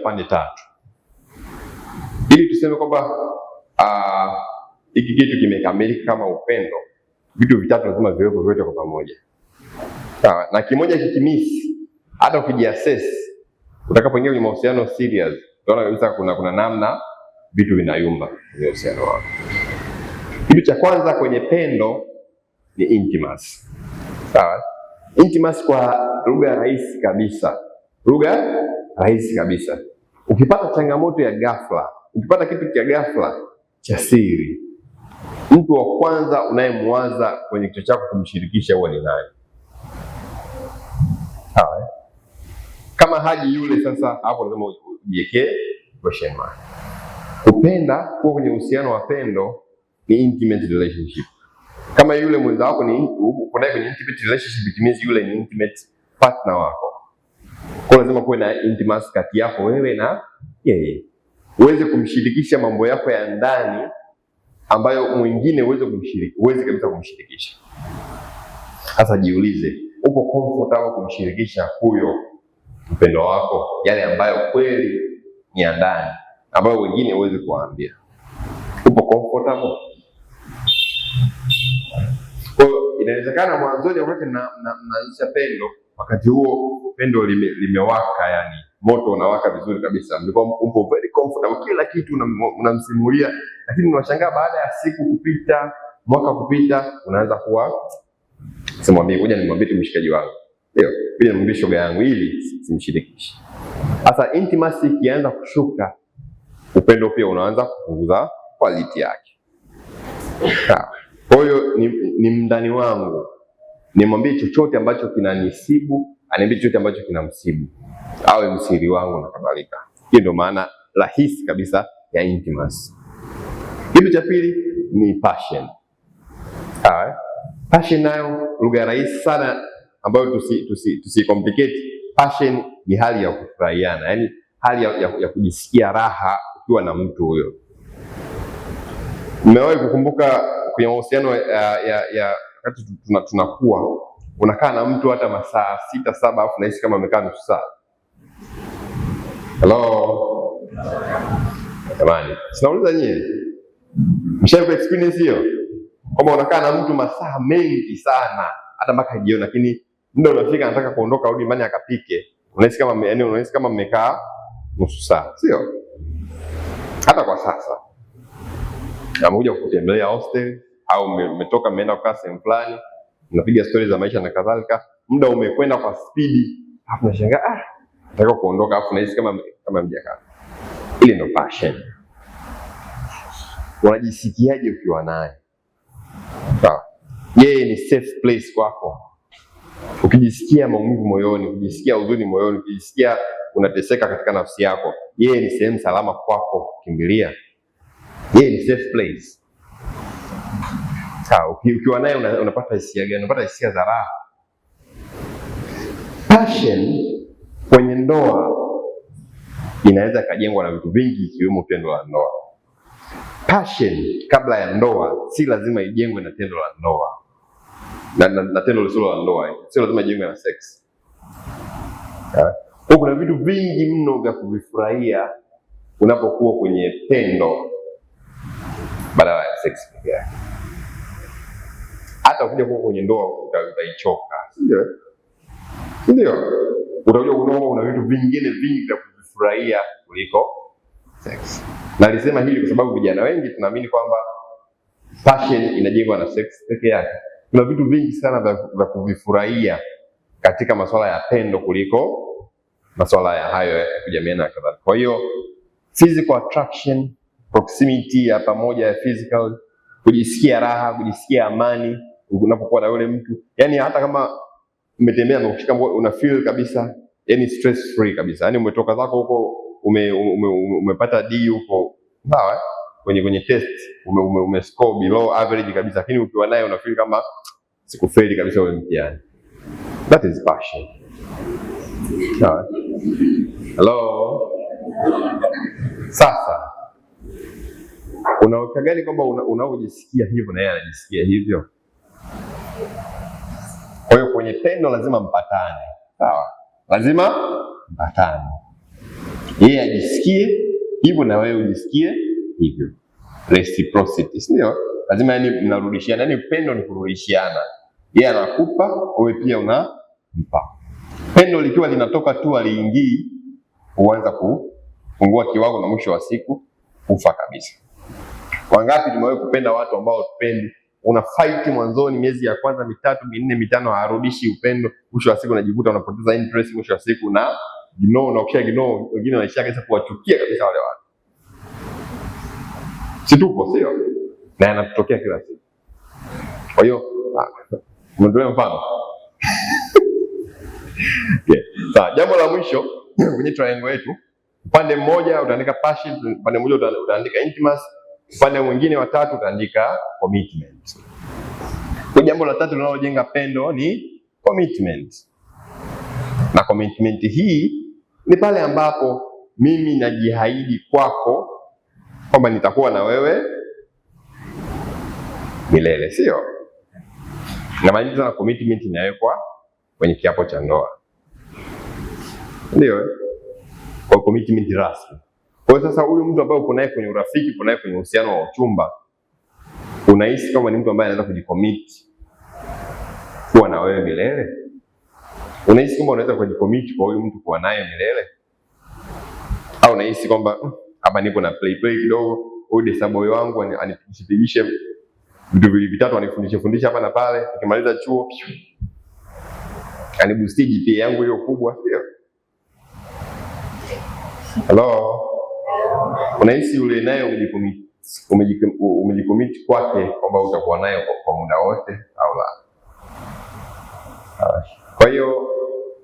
pande tatu. Ili tuseme kwamba hiki kitu kimekamilika kama upendo, vitu vitatu lazima viwepo vyote kwa pamoja. Sawa? Na kimoja kikimisi, hata ukijiassess utakapoingia kwenye mahusiano serious, utaona kabisa kuna namna vitu vinayumba kwenye uhusiano wako. Kitu cha kwanza kwenye pendo ni intimacy. Sawa? Intimacy kwa lugha rahisi kabisa. Lugha rahisi kabisa. Ukipata changamoto ya ghafla, ukipata kitu cha ghafla cha siri, mtu wa kwanza unayemwaza kwenye kichwa chako kumshirikisha huwa ni nani? Sawa? Kama haji yule, sasa hapo lazima ujiwekee question mark. Kupenda kuwa kwenye uhusiano wa pendo ni intimate relationship. Kama yule mwenza wako ni uko naye kwenye intimate relationship, it means yule ni intimate partner wako. Kwa lazima kuwe na intimacy kati yako wewe na yeye. Uweze kumshirikisha mambo yako ya ndani ambayo mwingine uweze kabisa kumshirikisha. Sasa jiulize, uko comfortable kumshirikisha huyo mpendo wako yale ambayo kweli ni ya ndani, ambayo wengine uweze kuwaambia? Upo comfortable? Kwa hiyo inawezekana mwanzoni wakati mnaanzisha pendo, wakati huo pendo limewaka, yani moto unawaka vizuri kabisa, mlikuwa upo very comfortable, kila kitu unamsimulia, lakini unashangaa baada ya siku kupita, mwaka kupita, unaanza kuwa simwambie, ngoja nimwambie mshikaji wangu, ndio bila nimwambie shoga yangu ili simshirikishe. Sasa intimacy ikianza kushuka, upendo pia unaanza kupunguza quality yake. Kwa hiyo ni mndani wangu, nimwambie chochote ambacho kinanisibu, aniambie chochote ambacho kinamsibu, awe msiri wangu na kadhalika. Hiyo ndio maana rahisi kabisa ya intimacy. Kitu cha pili ni passion. Passion nayo lugha rahisi sana ambayo tusi complicate. Passion ni hali ya kufurahiana, yani hali ya kujisikia raha ukiwa na mtu huyo. Umewahi kukumbuka kwenye mahusiano ya wakati tunakuwa, unakaa na mtu hata masaa 6-7 afu nahisi kama amekaa nusu saa? Hello? Jamani, sinauliza nyie, mshawahi experience hiyo? Kama unakaa na mtu masaa mengi sana hata mpaka jioni, lakini muda unafika anataka kuondoka rudi nyumbani akapike, unahisi kama mmekaa nusu saa, sio? Hata kwa sasa amekuja kutembelea hostel au mmetoka mmeenda kukaa sehemu fulani, mnapiga stories za maisha na kadhalika, muda umekwenda kwa spidi, afu unashangaa nataka kuondoka, afu nahisi kama mjakaa. Ile ndio passion. Unajisikiaje ukiwa naye? Sawa. Yeye ni safe place kwako. Ukijisikia maumivu moyoni, ukijisikia huzuni moyoni, ukijisikia unateseka katika nafsi yako, yeye ni sehemu salama kwako kukimbilia. Yeye ni safe place. Sawa, ukiwa naye unapata hisia gani? Unapata hisia za raha. Passion kwenye ndoa inaweza kujengwa na vitu vingi ikiwemo tendo la ndoa. Passion kabla ya ndoa si lazima ijengwe na tendo la ndoa. Na tendo lisilo la ndoa, sio lazima ijengwe na sex. Kuna vitu vingi mno vya kuvifurahia unapokuwa kwenye tendo badala ya sex pekee yake. Hata ukija kuwa kwenye ndoa utaichoka, sio? Ndio. Utakuja kuona una vitu vingine vingi vya kuvifurahia kuliko sex. Na nilisema hili kwa sababu vijana wengi tunaamini kwamba passion inajengwa na sex pekee yake. Kuna vitu vingi sana vya kuvifurahia katika masuala ya pendo kuliko masuala ya hayo ya kujamiana na kadhalika. Kwa hiyo physical attraction, proximity ya pamoja ya physical, kujisikia raha, kujisikia amani unapokuwa na yule mtu. Yaani hata kama umetembea na kushika una feel kabisa, yani stress free kabisa. Yaani umetoka zako huko umepata D huko, sawa? Kwenye test umescore below average kabisa, lakini ukiwa naye una feel kama sikufeli kabisa wewe mtihani. That is passion. Sawa? Hello? Sasa unaweka gani kwamba unaojisikia hivyo na yeye anajisikia hivyo? Kwa hiyo kwenye pendo lazima mpatane. Sawa? Lazima mpatane. yeye ajisikie hivyo na wewe ujisikie hivyo. Reciprocity, ndio lazima, yani mnarudishiana, yani upendo ni kurudishiana. Yeye anakupa, wewe pia unampa. Pendo likiwa linatoka tu aliingii, huanza kupungua kiwango na mwisho wa siku kufa kabisa. Wangapi tumewahi kupenda watu ambao tupendi, una fight mwanzoni, miezi ya kwanza mitatu minne mitano, harudishi upendo, mwisho wa siku unajikuta unapoteza interest, mwisho wa siku na ignore, na ukisha ignore wengine wanaishia kabisa kuwachukia kabisa wale watu. Si tupo, sio? Na yanatokea kila siku. Kwa hiyo mwendelee mfano. Okay. Sawa, jambo la mwisho kwenye triangle yetu, upande mmoja utaandika passion, upande mmoja utaandika intimacy, upande mwingine wa tatu utaandika commitment. Kwa jambo la tatu linalojenga pendo ni commitment. Na commitment hii ni pale ambapo mimi najiahidi kwako kwamba nitakuwa na wewe milele, sio? Na maana na commitment inawekwa kwenye kiapo cha ndoa. Ndio. Kwa commitment rasmi. Kwa sasa huyu mtu ambaye uko naye kwenye urafiki, uko naye kwenye uhusiano wa uchumba, unahisi kama ni mtu ambaye anaweza kujicommit kuwa na wewe milele? Unahisi kama unaweza kujicommit kwa huyu mtu kuwa naye milele? Au unahisi kwamba hapa nipo na play kidogo, huyu desaboy wangu anipigishe vitu vitatu, anifundishe hapa na pale, nikimaliza chuo aniboost GPA yangu hiyo kubwa, sio? Hello? Unahisi yule naye umejicommit kwake kwamba utakuwa naye kwa muda wote au la? Kwa hiyo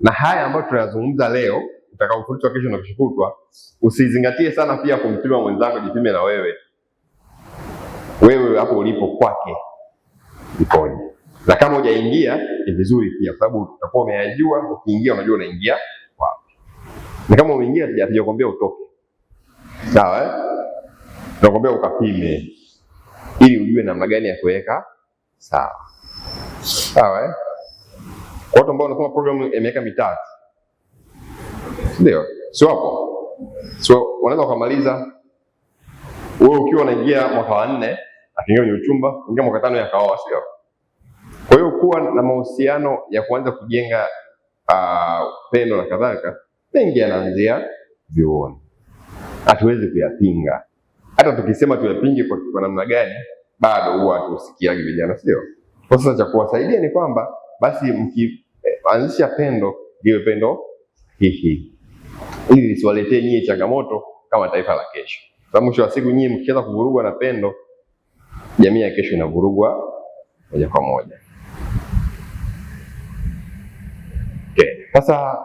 na haya ambayo tunayazungumza leo, utakaofundishwa kesho na kushukutwa, usizingatie sana pia kumpima mwenzako, jipime na wewe. Wewe hapo ulipo kwake ipoje? Na kama hujaingia ni vizuri pia, kwa sababu utakuwa umeyajua, ukiingia unajua unaingia wapi. Na kama umeingia hatujakwambia utoke. Sawa? Tunakwambia ukapime ili ujue namna gani ya kuweka sawa. Sawa? Kwa watu ambao wanasoma program ya miaka mitatu, ndio sio hapo, so unaweza kumaliza wewe ukiwa unaingia mwaka wa 4, akiingia kwenye uchumba, ingia mwaka 5 yakaoa, sio? Kwa hiyo kuwa na mahusiano ya kuanza kujenga pendo na kadhalika, mengi yanaanzia vyuoni. Hatuwezi kuyapinga. Hata tukisema tuyapinge kwa namna gani, bado huwa hatusikiagi vijana, sio? Kwa sasa cha kuwasaidia ni kwamba basi mkianzisha pendo, liwe pendo hii, ili lisiwaletee nyie changamoto kama taifa la kesho. Sababu mwisho wa siku nyie mkianza kuvurugwa na pendo, jamii ya kesho inavurugwa moja kwa moja. Okay. Sasa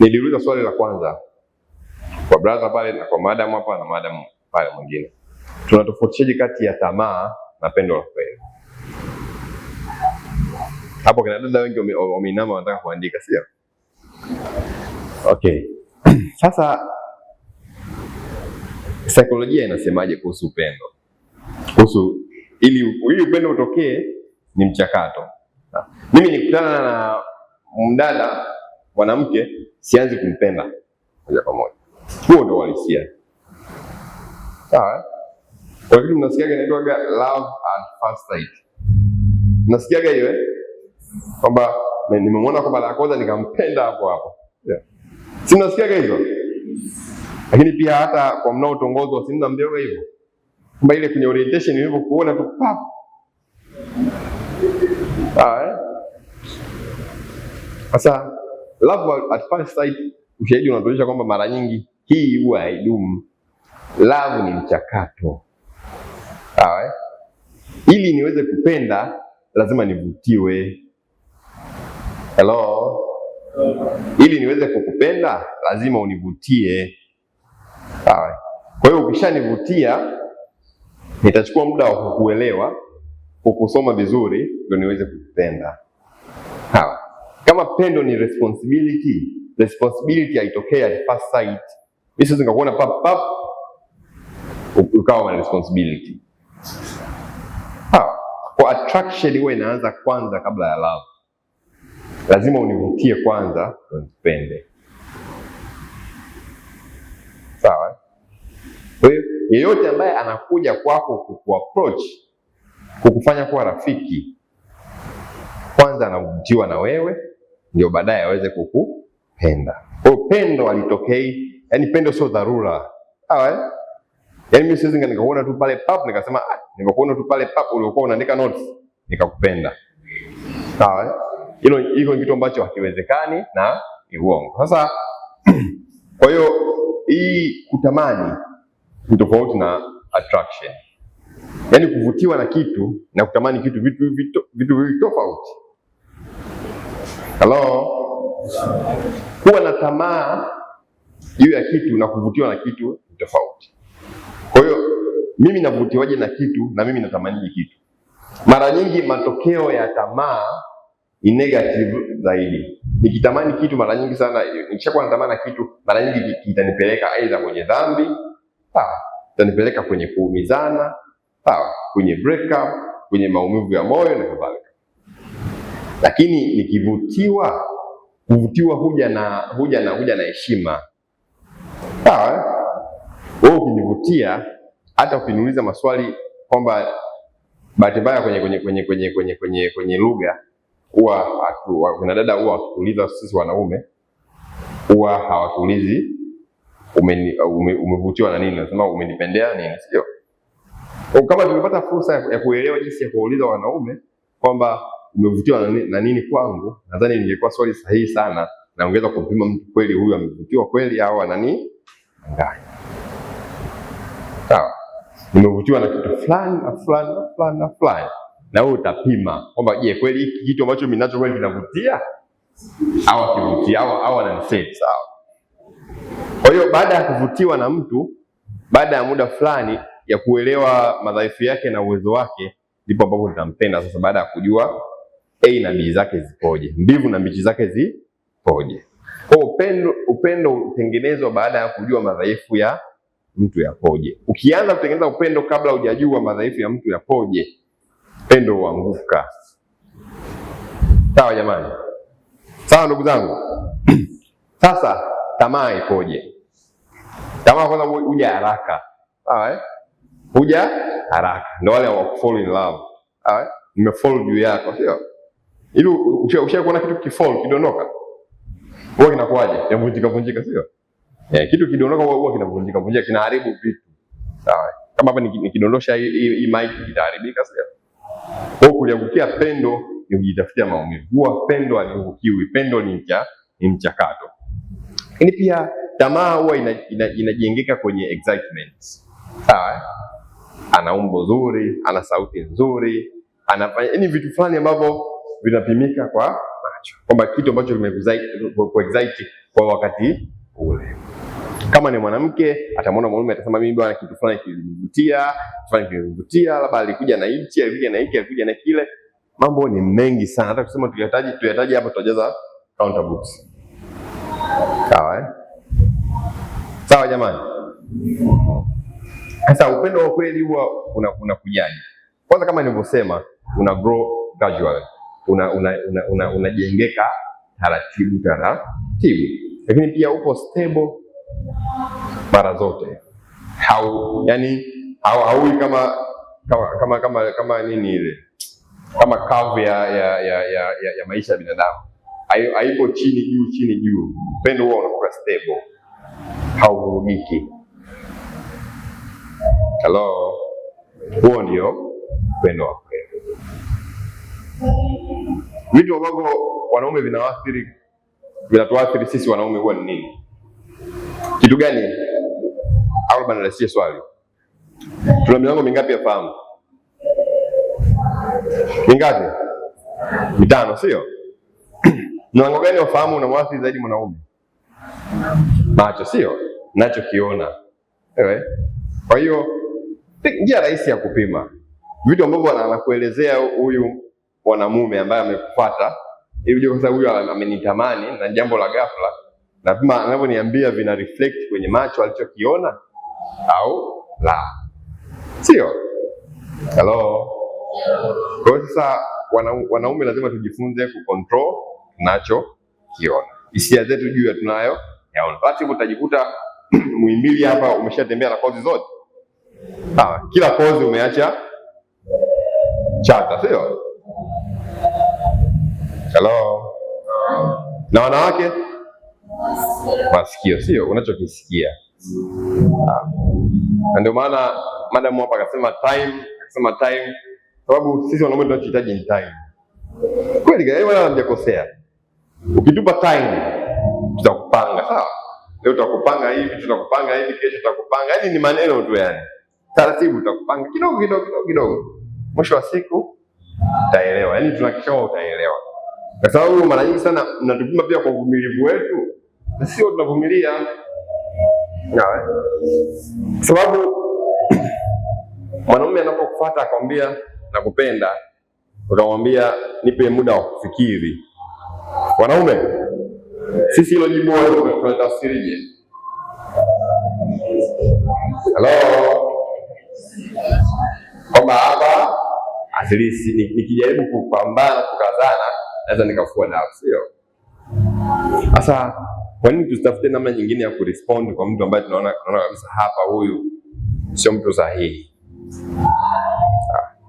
niliuliza swali la kwanza kwa brother pale na kwa madam hapa na madam pale mwingine. Tunatofautishaje kati ya tamaa na pendo la kweli? Hapo kuna dada wengi wameinama wanataka kuandika, sio? Okay. Sasa saikolojia inasemaje kuhusu upendo? Kuhusu ili upendo utokee ni mchakato. Mimi nikutana na mdada mwanamke, sianzi kumpenda moja kwa moja. Huo ndio uhalisia. Sawa? Kwa hiyo mnasikiaga inaitwa love at first sight. Mnasikiaga hiyo kwamba nimemwona kwa mara ya kwanza nikampenda hapo hapo. Yeah. Si mnasikiaga hizo? Lakini pia hata kwa mnaotongozwa si mnaambiwa hivyo. Kwamba ile kwenye orientation nilivyokuona tu pap. Sasa love at first sight, ushahidi unatuonyesha kwamba mara nyingi hii huwa haidumu. Love ni mchakato. Sawa? Ili niweze kupenda lazima nivutiwe. Hello? Ili niweze kukupenda lazima univutie. Sawa? Kwa hiyo ukishanivutia nitachukua muda wa kukuelewa, kukusoma vizuri ndio niweze kukupenda. Sawa? Kama pendo ni responsibility haitokea at first sight. Mimi siwezi nikakuona pap ukawa na responsibility. Kwa attraction huwa inaanza kwanza kabla ya love. Lazima univutie kwanza ndio nipende. yeyote ambaye anakuja kwako kukuapproach, kukufanya kuwa rafiki, kwanza anavutiwa na wewe, ndio baadaye aweze kukupenda. Kwa hiyo pendo alitokei, yani pendo sio dharura. Sawa? Yaani mimi siwezi nikakuona tu pale pap nikasema nimekuona tu pale pap uliokuwa unaandika notes nikakupenda. Sawa? Hilo ni kitu ambacho hakiwezekani na ni uongo. Sasa kwa hiyo hii kutamani ni tofauti na attraction. Yaani kuvutiwa na kitu na kutamani kitu vitu tofauti. Hello? Kuwa na tamaa juu ya kitu na kuvutiwa na kitu tofauti. Kwa hiyo mimi navutiwaje na kitu na mimi natamani kitu. Mara nyingi matokeo ya tamaa ni negative zaidi. Nikitamani kitu mara nyingi sana, nikishakuwa natamani kitu mara nyingi kitanipeleka aidha kwenye dhambi, sawa, kitanipeleka kwenye kuumizana, sawa, kwenye breakup, kwenye maumivu ya moyo na kadhalika. Lakini kuvutiwa huja na heshima. Sawa? Wewe ukinivutia, hata ukiniuliza maswali kwamba bahati mbaya kwenye lugha kuna dada huwa wakituuliza sisi wanaume huwa hawatuulizi umevutiwa na nini, nasema umenipendea nini, sio? Kama tumepata fursa ya kuelewa jinsi ya kuuliza wanaume kwamba umevutiwa na nini kwangu, nadhani ningekuwa swali sahihi sana na ongeza kumpima mtu kweli huyu amevutiwa kweli au anani ngani. Sawa? Nimevutiwa na kitu fulani na fulani na fulani na fulani. Na wewe utapima kwamba je, kweli hiki kitu ambacho mimi nacho kweli kinavutia au akivutia au ananiseti, sawa? Kwa hiyo baada ya kuvutiwa na mtu, baada ya muda fulani ya kuelewa madhaifu yake na uwezo wake, ndipo ambapo nitampenda sasa, baada ya kujua A na B zake zipoje, mbivu na mbichi zake zipoje. Kwa upendo utengenezwa baada ya kujua madhaifu ya mtu yapoje. Ukianza kutengeneza upendo kabla hujajua madhaifu ya mtu yapoje, upendo huanguka. Sawa jamani? Sawa ndugu zangu? Sasa tamaa ipoje? Tamaa kwanza huja haraka. Sawa? Huja haraka. Ndio wale wa fall in love. Sawa? Nimefall juu yako, sio? Ili ushakuona kitu kifall kidondoka, huwa kinakuaje? Yavunjika, sio? Kitu kidondoka huwa kinavunjika, kinaharibu vitu. Sawa? Kama hapa nikidondosha hii mic itaharibika, sio? Kwa kuliangukia pendo ni kujitafutia maumivu. Huwa pendo haliangukiwi, pendo ni mchakato. Lakini pia tamaa huwa inajengeka kwenye excitement. Sawa? Ana umbo zuri, ana sauti nzuri, anafanya vitu fulani ambavyo vinapimika kwa macho, kwamba kitu ambacho kimekuexcite kwa wakati ule. Kama ni mwanamke, atamwona mwanaume atasema mimi bwana kitu fulani kilinivutia, labda alikuja na hiki, alikuja na kile. Mambo ni mengi sana, hata kusema tuyataje hapa tutajaza counter books. Sawa? Sawa jamani? Sasa upendo wa kweli huwa unakujaje? Kwanza kama nilivyosema, una grow gradually. Unajengeka taratibu. Lakini pia upo stable mara zote. Haui kama nini ile, kama curve ya maisha ya binadamu. Haipo chini juu. Upendo huo unakuwa stable, hauvurugiki. Hello, huo ndio upendo wa kweli. Vitu ambavyo wanaume vinatuathiri sisi wanaume huwa ni nini? Kitu gani? Au bana nasikia swali. Tuna milango mingapi ya fahamu? Mingapi? Mitano, sio? Mlango gani wa fahamu unamwathiri zaidi mwanaume? Macho, sio? Nachokiona. Kwa hiyo njia rahisi ya kupima vitu ambavyo anakuelezea huyu mwanamume ambaye amekufuata, hivi kwa sababu huyu amenitamani na jambo la ghafla, na pima anavyoniambia vina reflect kwenye macho alichokiona au la, sio? Hello. Kwa hiyo sasa wanaume lazima tujifunze kucontrol tunachokiona, hisia zetu juu tunayo yaona. Basi utajikuta Muhimbili hapa umeshatembea na kozi zote, Kila kozi umeacha chata, sio? Hello. Na wanawake masikio, sio unachokisikia. Na ndio maana madam hapa akasema time, sababu sisi wanaume tunachohitaji ni time. Kweli wala hamjakosea. Ukitupa time tutakupanga, sawa? Leo tutakupanga hivi, tutakupanga hivi, kesho tutakupanga. Yaani ni maneno tu yani. Taratibu tutakupanga kidogo. Mwisho wa siku utaelewa. Yaani tunahakikisha utaelewa. Kwa sababu mara nyingi sana mnatupima pia kwa uvumilivu wetu. Na sio tunavumilia. Sababu mwanaume anapokufuata akwambia nakupenda, utamwambia nipe muda wa kufikiri. Wanaume sisi hilo jibu tunatafsirije? Hello. Kwamba hapa asilisi nikijaribu kupambana kukazana naweza nikafua dafu, sio? Sasa kwa nini tusitafute namna nyingine ya kurespond kwa mtu ambaye tunaona kabisa hapa huyu sio mtu sahihi?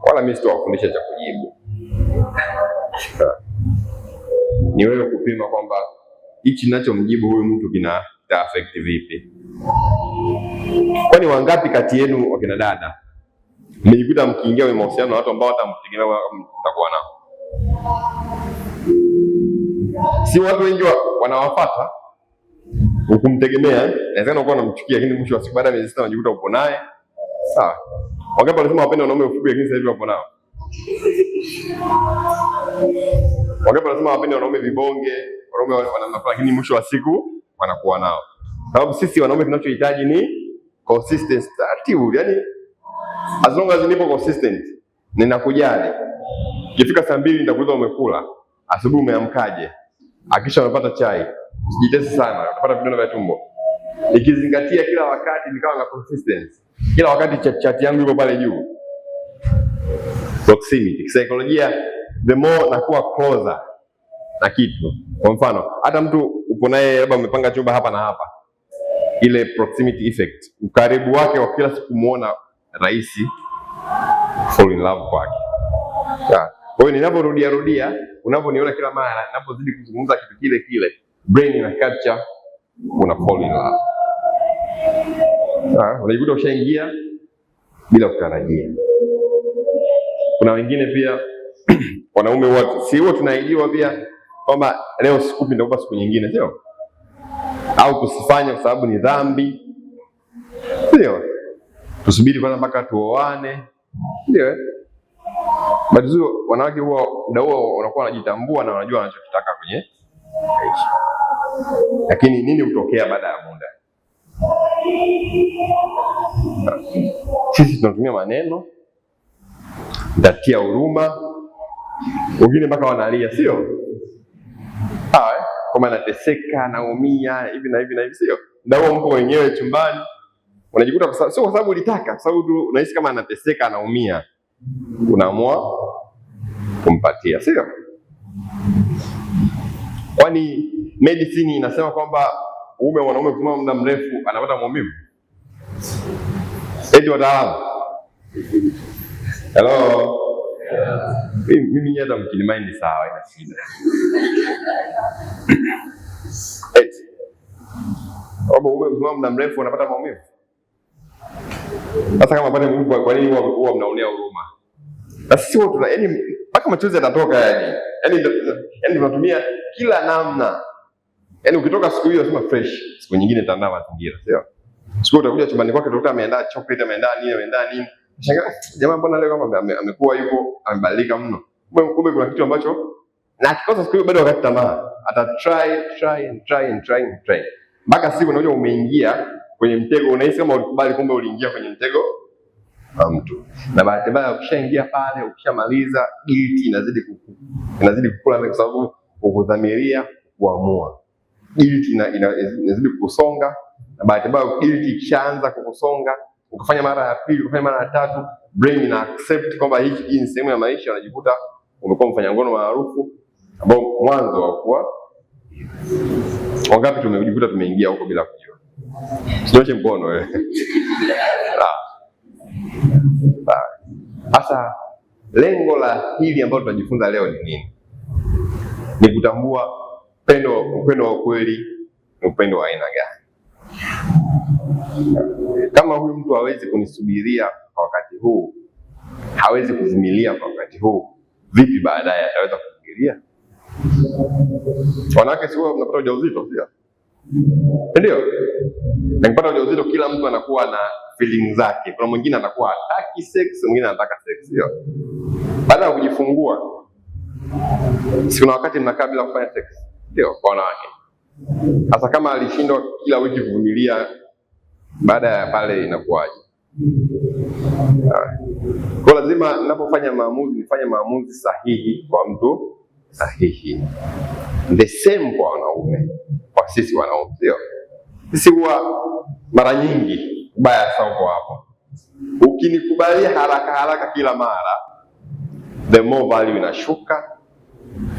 Wala mimi sitawafundisha cha kujibu. Ni wewe kupima kwamba hichi ninachomjibu huyu mtu kina affect vipi. Kwani wangapi kati yenu wakina dada mmejikuta mkiingia kwenye mahusiano na watu ambao hatamtegemea mtakuwa nao? Si watu wengi wanawafuata ukumtegemea, inawezekana uko unamchukia, lakini mwisho wa siku baada ya miezi 6 unajikuta upo naye. Sawa. Wangapi wanasema wapenda wanaume wafupi lakini sasa hivi wapo nao? Wangapi wanasema wapenda wanaume vibonge, wanaume wanamnafaa, lakini mwisho wa siku wanakuwa nao? Sababu sisi wanaume tunachohitaji ni consistency, taratibu. Yaani as long as nipo consistent, ninakujali. Ikifika saa 2 nitakuuliza umekula, asubuhi umeamkaje? Akisha unapata chai. Usijitese sana, utapata vidonda vya tumbo. Nikizingatia kila wakati nikawa na consistency. Kila wakati chat yangu iko pale juu. Proximity. Kisaikolojia, the more nakuwa closer na kitu. Kwa mfano, hata mtu upo naye labda umepanga chumba hapa na hapa. Ile proximity effect, ukaribu wake wa kila siku muona rahisi fall in love kwake. Kwa hiyo ninaporudia, unaponiona kila mara, ninapozidi kuzungumza kitu kile, brain ina capture, una fall in love. Unajikuta ushaingia bila kutarajia. Kuna wengine pia wanaume wote, si wote tunaidiwa pia kwamba leo sikupi nitakupa siku nyingine, sio? Au tusifanye kwa sababu ni dhambi, sio? Tusubiri kwanza mpaka tuoane, ndio. Bado wanawake huwa muda huo wanakuwa wanajitambua na wanajua wanachotaka kwenye maisha. Lakini nini hutokea baada ya muda? Sisi tunatumia maneno, ndatia huruma, wengine mpaka wanalia, sio? Kama anateseka, anaumia, hivi na hivi, sio? Ndio mpo wenyewe chumbani, unajikuta sio kwa sababu ulitaka, kwa sababu tu unahisi kama anateseka, anaumia, unaamua kumpatia, sio? Kwani medicine inasema kwamba mwanaume kusimama muda mrefu anapata maumivu? Eti wataalamu? Hello. Mimi hata mkinimind sawa, ina shida. Eti kusimama muda mrefu anapata maumivu? Sasa kama pale maumivu, kwa nini huwa mnaonea huruma? Na sisi wote yaani mpaka machozi yanatoka yani. Yaani tunatumia kila namna. Yaani ukitoka siku hiyo unasema fresh, siku nyingine itaandaa mazingira, sio? Siku utakuja chumbani kwake utakuta ameandaa chocolate, ameandaa nini. Shangaa, jamaa mbona leo kama amekuwa yuko amebadilika mno. Kumbe kuna kitu ambacho na akikosa siku hiyo bado wakati tamaa. Ata try. Mpaka siku unakuja umeingia kwenye mtego, unahisi kama ulikubali, kumbe uliingia kwenye mtego wa mtu. Na bahati mbaya ukishaingia pale, ukishamaliza, guilt inazidi kukula kwa sababu ukudhamiria kuamua. Guilt inazidi kukusonga, na bahati mbaya guilt ikishaanza kukusonga, ukifanya mara ya pili, ukifanya mara ya tatu, brain ina accept kwamba hii ni sehemu ya maisha, unajikuta umekuwa mfanya ngono maarufu ambao mwanzo hakuwa. Wangapi tumejikuta tumeingia huko bila kujua? Sinyoshe mkono wewe. Sasa lengo la hili ambalo tunajifunza leo ni nini? Ni kutambua upendo wa kweli ni upendo wa aina gani. Kama huyu mtu hawezi kunisubiria kwa wakati huu, hawezi kuvumilia kwa wakati huu, vipi baadaye ataweza kufikiria? Wanawake sio mnapata ujauzito, sio? Ndio. Na kupata ujauzito kila mtu anakuwa na feeling zake. Kuna mwingine anakuwa hataki sex, mwingine anataka sex, sio? Baada ya kujifungua, si kuna wakati mnakaa bila kufanya sex, sio? Kwa wanawake. Sasa kama alishindwa kila wiki kuvumilia, baada ya pale inakuwaje? Kwa lazima ninapofanya maamuzi nifanye maamuzi sahihi kwa mtu sahihi. The same kwa wanaume, kwa sisi wanaume, sio? Sisi huwa mara nyingi baya sana kwa hapo. Ukinikubalia haraka kila mara, the more value inashuka.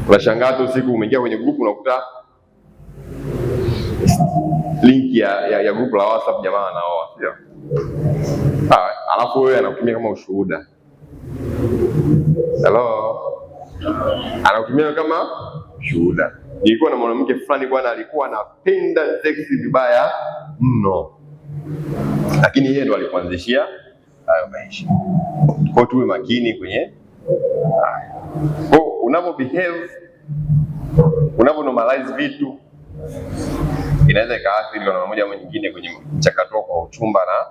Unashangaa tu siku umeingia kwenye group unakuta link ya group la WhatsApp jamaa anaoa, sio? Alafu wewe anakutumia kama ushuhuda. Hello. Anakutumia kama ushuhuda. Nilikuwa na mwanamke fulani bwana alikuwa anapenda sex vibaya mno. Lakini yeye ndo alikuanzishia hayo maisha. Kwa tuwe makini kwenye kwa unapo behave, unapo normalize vitu, inaweza ikaathiri kwa namna moja au nyingine kwenye mchakato wa uchumba na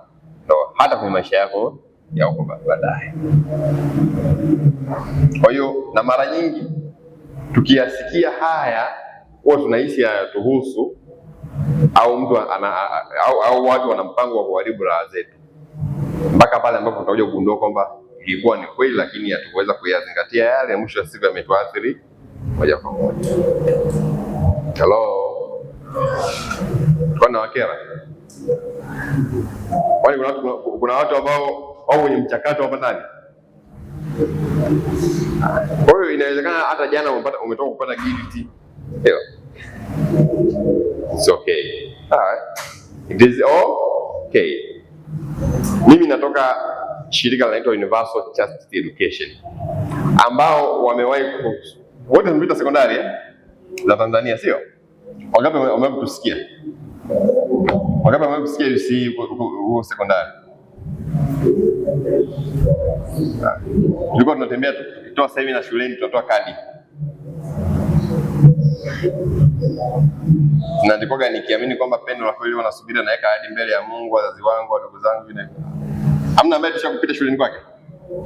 ndo hata kwenye maisha yako ya huko baadaye. Kwa hiyo na mara nyingi tukiyasikia haya huwa tunahisi hayatuhusu au mtu au watu wana mpango wa kuharibu raha zetu, mpaka pale ambapo tutakuja kugundua kwamba ilikuwa ni kweli, lakini hatukuweza kuyazingatia yale, mwisho wa siku yametuathiri moja kwa moja. Hello. Kuna wakera. Kwani kuna watu ambao wao kwenye mchakato hapa ndani. Kwa hiyo inawezekana hata jana umetoka kupata guilty. Ndio. It's okay. It is okay. Mimi natoka shirika linaloitwa Universal Chastity Education, ambao wamewahi wote tumepita sekondari za Tanzania, sio? Wangapi wametusikia? Wangapi wametusikia UC huo sekondari? Tulikuwa tunatembea tukitoa semina shuleni, tunatoa kadi. Na ndikoga nikiamini kwamba pendo la kweli wanasubiri naweka hadi mbele ya Mungu, wazazi wangu, wadogo zangu vile. Hamna ambaye tushakupita shuleni kwake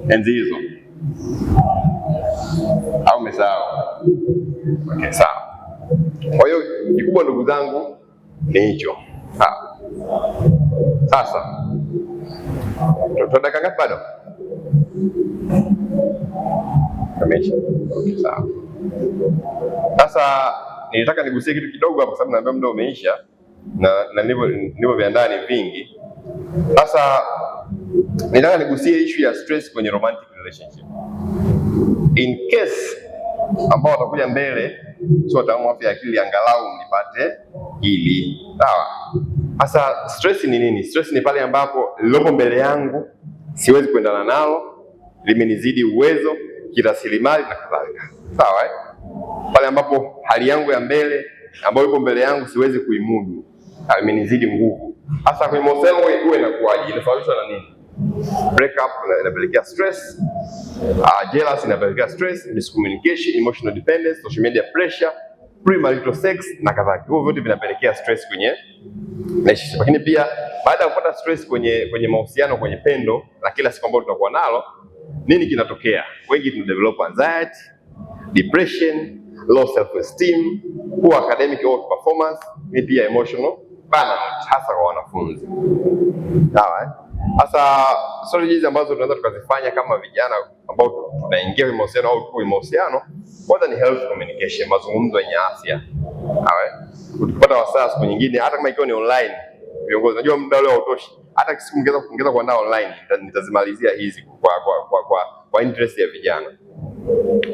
enzi hizo. Au umesahau? Okay, sawa. Kwa hiyo kikubwa ndugu zangu ni hicho. Sasa tunataka ngapi bado? Kamesha. Okay, sawa. Sasa nilitaka nigusie kitu kidogo hapo kwa sababu naambia muda umeisha na nilivyo vya ndani vingi. Sasa nilitaka nigusie issue ya stress kwenye romantic relationship. In case ambao watakuja mbele sio wataalamu afya ya akili angalau mlipate hili. Sawa. Sasa stress ni nini? Stress ni pale ambapo lilopo mbele yangu siwezi kuendana nalo, limenizidi uwezo, kirasilimali na kadhalika. Sawa? Pale ambapo hali yangu ya mbele ambayo iko mbele yangu siwezi kuimudu, imenizidi nguvu. Hasa kwenye mahusiano wewe inakuwaje? Inasababishwa na nini? Break up inapelekea stress, jealousy inapelekea stress, miscommunication, emotional dependence, social media pressure, premarital sex na kadhalika. Hivyo vyote vinapelekea stress kwenye relationship. Lakini pia baada ya kupata stress kwenye mahusiano, kwenye pendo la kila siku ambalo tunakuwa nalo, nini kinatokea? Wengi tuna develop anxiety, depression, low self-esteem, poor academic performance, ni pia emotional burnout, hasa kwa wanafunzi. Sawa? Sasa strategies ambazo tunaweza tukazifanya kama vijana ambao tunaingia kwenye mahusiano au kwenye mahusiano, kwanza ni health communication, mazungumzo yenye afya. Sawa? Ukipata wasaa siku nyingine, hata kama ikiwa ni online, viongozi najua muda ule hautoshi, hata siku ongeza kuandaa online, nitazimalizia hizi kwa interest ya vijana.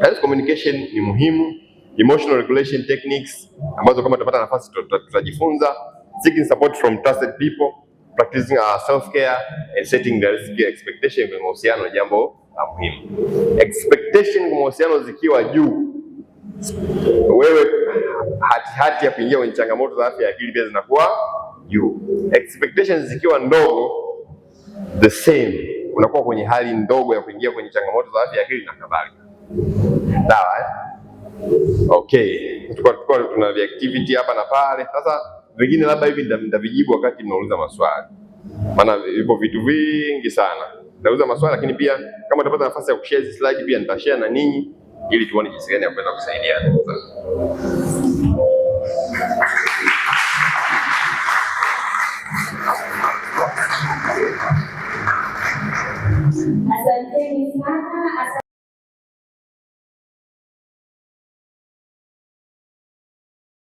Health communication ni muhimu. Emotional regulation techniques ambazo kama tutapata nafasi tutajifunza. Seeking support from trusted people, practicing our self-care and setting the expectation kwenye mahusiano, jambo la muhimu. Expectation kwa mahusiano zikiwa juu, wewe hati ya kuingia kwenye changamoto za afya ya akili pia zinakuwa juu. Expectations zikiwa ndogo, the same, unakuwa kwenye hali ndogo ya kuingia kwenye changamoto za afya ya akili na kadhalika. Sawa eh? Okay, tulikuwa tuna activity hapa na pale. Sasa vingine labda hivi nitavijibu wakati mnauliza maswali, maana vipo vitu vingi sana. Nitauliza maswali, lakini pia kama utapata nafasi ya kushare hizi slide pia nitashare na ninyi ili tuone jinsi gani ya kuweza kusaidia.